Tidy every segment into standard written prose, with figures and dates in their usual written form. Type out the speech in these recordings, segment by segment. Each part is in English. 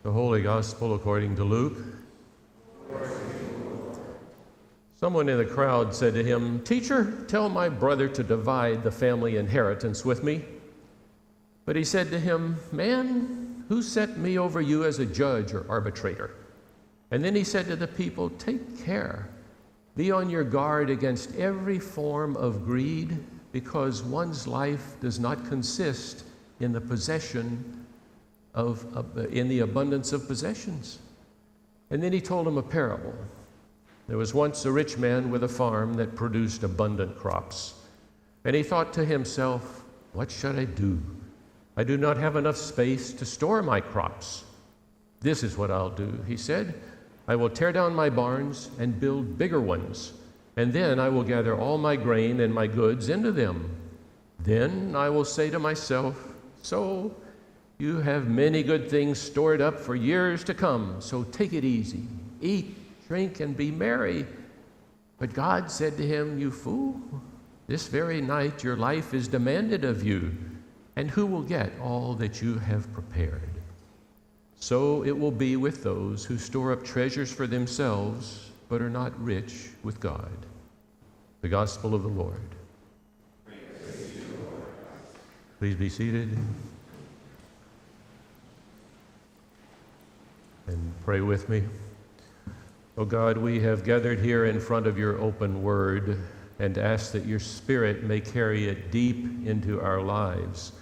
The Holy Gospel according to Luke. Someone in the crowd said to him, "Teacher, tell my brother to divide the family inheritance with me." But he said to him, "Man, who set me over you as a judge or arbitrator?" And then he said to the people, "Take care. Be on your guard against every form of greed, because one's life does not consist in the in the abundance of possessions." And then he told him a parable. There was once a rich man with a farm that produced abundant crops. And he thought to himself, "What should I do? I do not have enough space to store my crops. This is what I'll do," he said. "I will tear down my barns and build bigger ones, and then I will gather all my grain and my goods into them. Then I will say to myself, 'So you have many good things stored up for years to come, so take it easy. Eat, drink, and be merry.' But God said to him, 'You fool, this very night your life is demanded of you, and who will get all that you have prepared?' So it will be with those who store up treasures for themselves, but are not rich with God." The Gospel of the Lord. Praise to you, Lord. Please be seated and pray with me. Oh God, we have gathered here in front of your open word and ask that your Spirit may carry it deep into our lives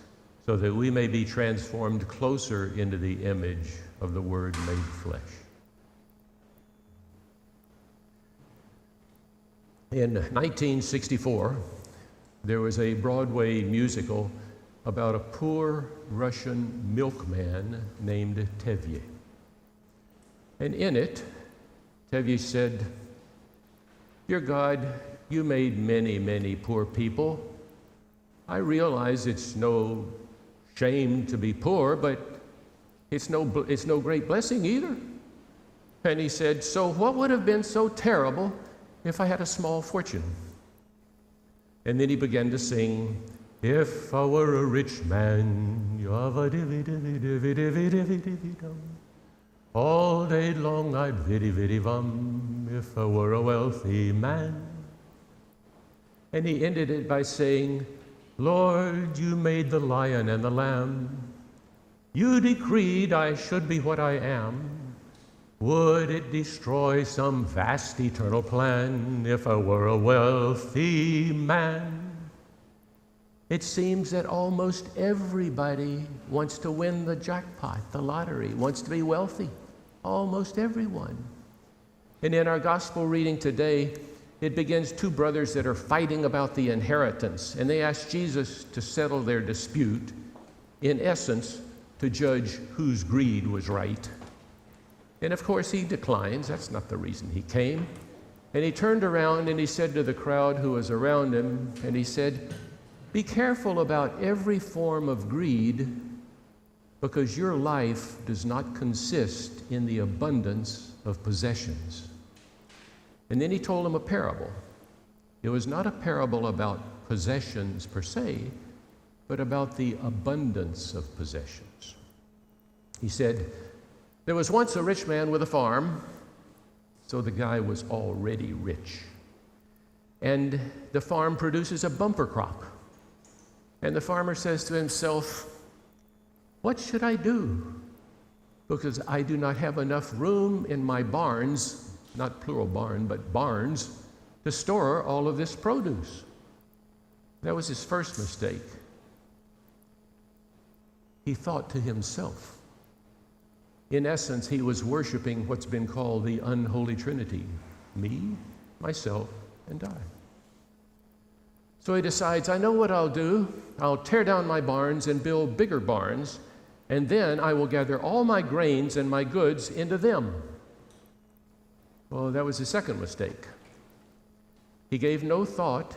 so that we may be transformed closer into the image of the Word made flesh. In 1964, there was a Broadway musical about a poor Russian milkman named Tevye. And in it, Tevye said, "Dear God, you made many, many poor people. I realize it's no shame to be poor, but it's no great blessing either." And he said, "So what would have been so terrible if I had a small fortune?" And then he began to sing, "If I were a rich man, all day long I'd viddy-viddy-vum, if I were a wealthy man." And he ended it by saying, "Lord, you made the lion and the lamb. You decreed I should be what I am. Would it destroy some vast eternal plan if I were a wealthy man?" It seems that almost everybody wants to win the jackpot, the lottery, wants to be wealthy. Almost everyone. And in our gospel reading today, it begins two brothers that are fighting about the inheritance, and they ask Jesus to settle their dispute, in essence, to judge whose greed was right. And of course, he declines. That's not the reason he came. And he turned around and he said to the crowd who was around him, and he said, "Be careful about every form of greed, because your life does not consist in the abundance of possessions." And then he told him a parable. It was not a parable about possessions per se, but about the abundance of possessions. He said, "There was once a rich man with a farm," so the guy was already rich. "And the farm produces a bumper crop. And the farmer says to himself, 'What should I do? Because I do not have enough room in my barns,'" not plural barn, but barns, "to store all of this produce." That was his first mistake. He thought to himself. In essence, he was worshiping what's been called the unholy trinity: me, myself, and I. So he decides, "I know what I'll do. I'll tear down my barns and build bigger barns, and then I will gather all my grains and my goods into them." Well, that was his second mistake. He gave no thought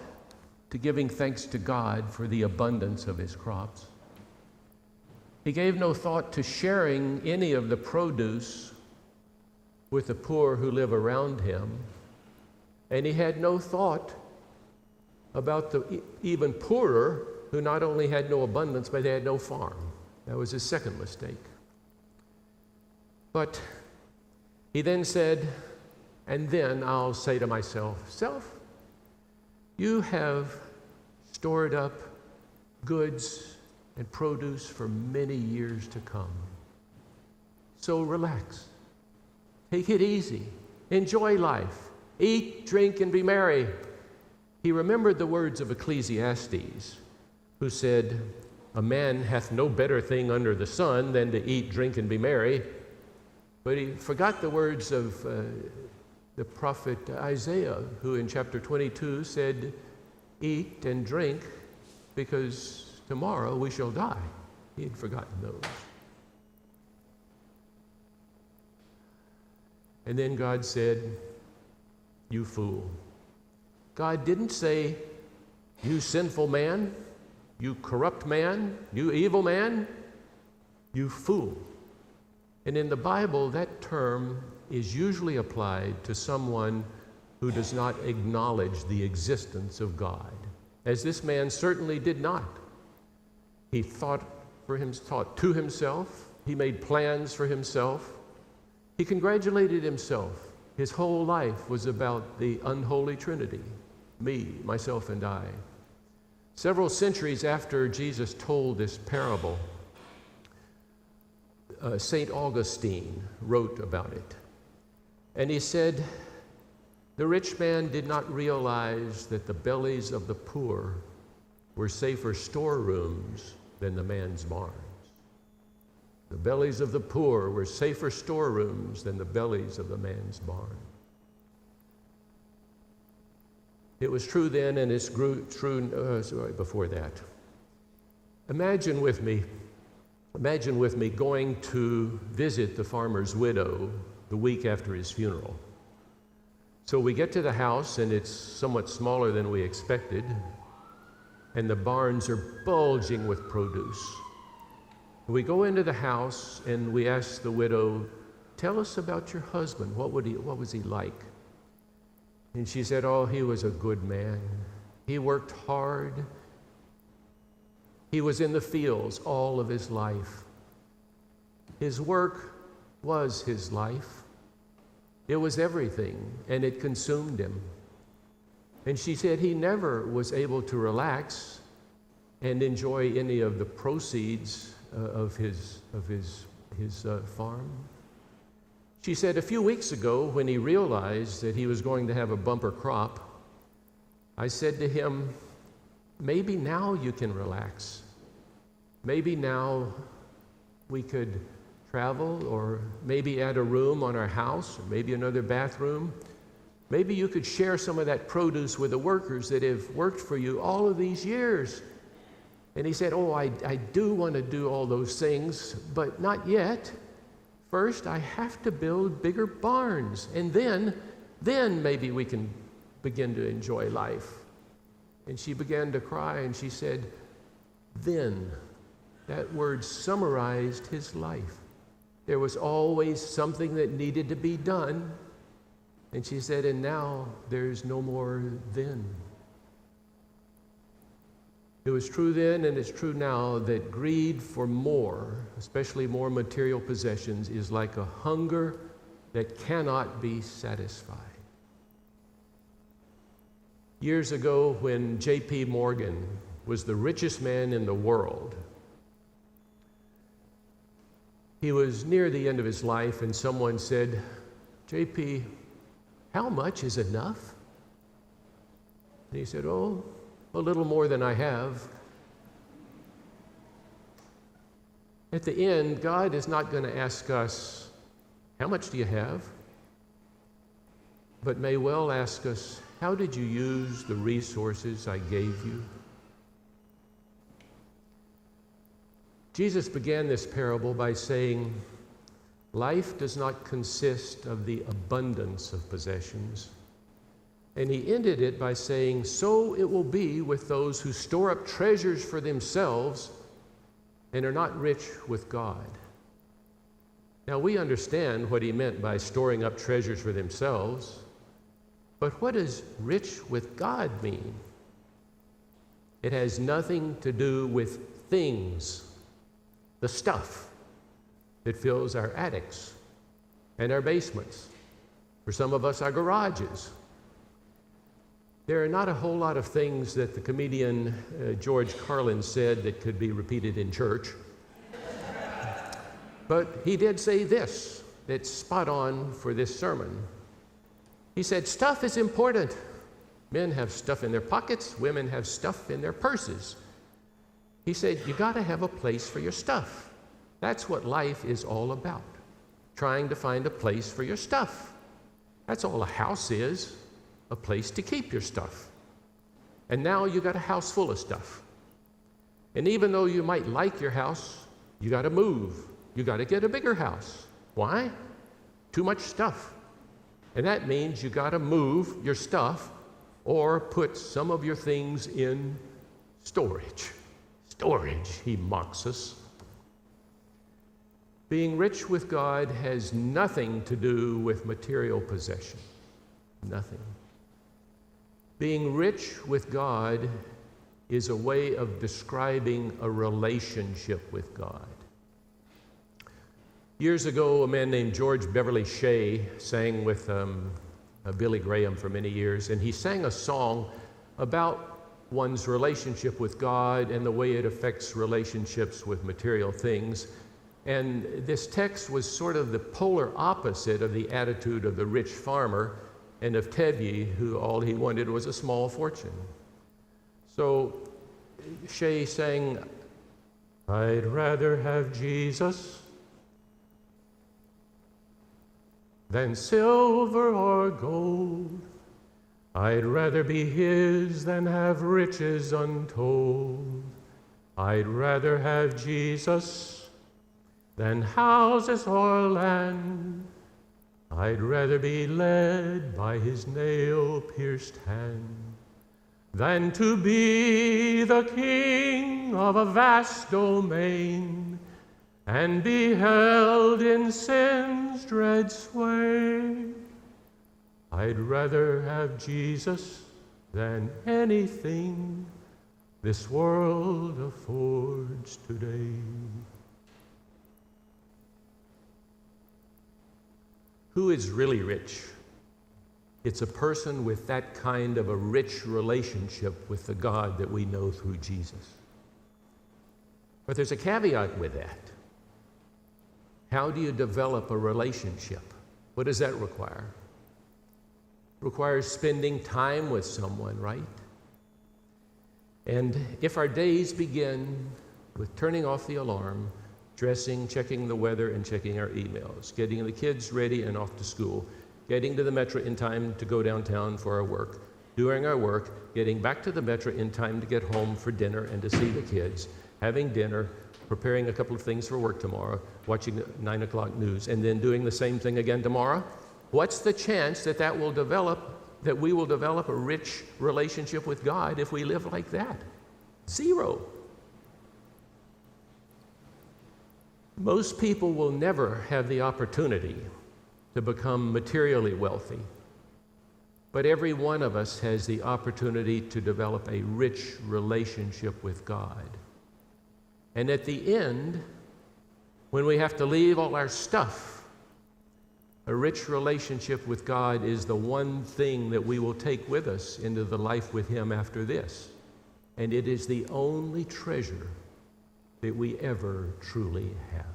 to giving thanks to God for the abundance of his crops. He gave no thought to sharing any of the produce with the poor who live around him. And he had no thought about the even poorer who not only had no abundance, but they had no farm. That was his second mistake. But he then said, and then I'll say to myself, self, you have stored up goods and produce for many years to come. So relax. Take it easy. Enjoy life. Eat, drink, and be merry. He remembered the words of Ecclesiastes, who said, a man hath no better thing under the sun than to eat, drink, and be merry. But he forgot the words of the prophet Isaiah, who in chapter 22 said, eat and drink, because tomorrow we shall die. He had forgotten those. And then God said, you fool. God didn't say, you sinful man, you corrupt man, you evil man, you fool. And in the Bible, that term is usually applied to someone who does not acknowledge the existence of God, as this man certainly did not. He thought to himself. He made plans for himself. He congratulated himself. His whole life was about the unholy Trinity, me, myself, and I. Several centuries after Jesus told this parable, St. Augustine wrote about it. And he said, the rich man did not realize that the bellies of the poor were safer storerooms than the man's barns. The bellies of the poor were safer storerooms than the bellies of the man's barn. It was true then, and it's true before that. Imagine with me going to visit the farmer's widow the week after his funeral. So we get to the house, and it's somewhat smaller than we expected, and the barns are bulging with produce. We go into the house, and we ask the widow, tell us about your husband. What was he like? And she said, oh, he was a good man. He worked hard. He was in the fields all of his life. His work was his life. It was everything, and it consumed him. And she said he never was able to relax and enjoy any of the proceeds of his farm. She said a few weeks ago, when he realized that he was going to have a bumper crop, I said to him, maybe now you can relax. Maybe now we could travel, or maybe add a room on our house, or maybe another bathroom. Maybe you could share some of that produce with the workers that have worked for you all of these years. And he said, oh, I do want to do all those things, but not yet. First, I have to build bigger barns, and then maybe we can begin to enjoy life. And she began to cry, and she said, then. That word summarized his life. There was always something that needed to be done. And she said, and now there's no more then. It was true then, and it's true now, that greed for more, especially more material possessions, is like a hunger that cannot be satisfied. Years ago, when J.P. Morgan was the richest man in the world, he was near the end of his life, and someone said, J.P., how much is enough? And he said, oh, a little more than I have. At the end, God is not going to ask us, how much do you have? But may well ask us, how did you use the resources I gave you? Jesus began this parable by saying, life does not consist of the abundance of possessions. And he ended it by saying, so it will be with those who store up treasures for themselves and are not rich with God. Now, we understand what he meant by storing up treasures for themselves, but what does rich with God mean? It has nothing to do with things, the stuff that fills our attics and our basements. For some of us, our garages. There are not a whole lot of things that the comedian George Carlin said that could be repeated in church. But he did say this, that's spot on for this sermon. He said, stuff is important. Men have stuff in their pockets, women have stuff in their purses. He said, you got to have a place for your stuff. That's what life is all about, trying to find a place for your stuff. That's all a house is, a place to keep your stuff. And now you got a house full of stuff. And even though you might like your house, you got to move. You got to get a bigger house. Why? Too much stuff. And that means you got to move your stuff or put some of your things in storage. Storage, he mocks us. Being rich with God has nothing to do with material possession. Nothing. Being rich with God is a way of describing a relationship with God. Years ago, a man named George Beverly Shea sang with Billy Graham for many years, and he sang a song about one's relationship with God and the way it affects relationships with material things. And this text was sort of the polar opposite of the attitude of the rich farmer and of Tevye, who all he wanted was a small fortune. So Shea sang, I'd rather have Jesus than silver or gold. I'd rather be his than have riches untold. I'd rather have Jesus than houses or land. I'd rather be led by his nail-pierced hand than to be the king of a vast domain and be held in sin's dread sway. I'd rather have Jesus than anything this world affords today. Who is really rich? It's a person with that kind of a rich relationship with the God that we know through Jesus. But there's a caveat with that. How do you develop a relationship? What does that require? It requires spending time with someone, right? And if our days begin with turning off the alarm, dressing, checking the weather, and checking our emails, getting the kids ready and off to school, getting to the metro in time to go downtown for our work, doing our work, getting back to the metro in time to get home for dinner and to see the kids, having dinner, preparing a couple of things for work tomorrow, watching the 9 o'clock news, and then doing the same thing again tomorrow, what's the chance that we will develop a rich relationship with God if we live like that? Zero. Most people will never have the opportunity to become materially wealthy, but every one of us has the opportunity to develop a rich relationship with God. And at the end, when we have to leave all our stuff, a rich relationship with God is the one thing that we will take with us into the life with Him after this. And it is the only treasure that we ever truly have.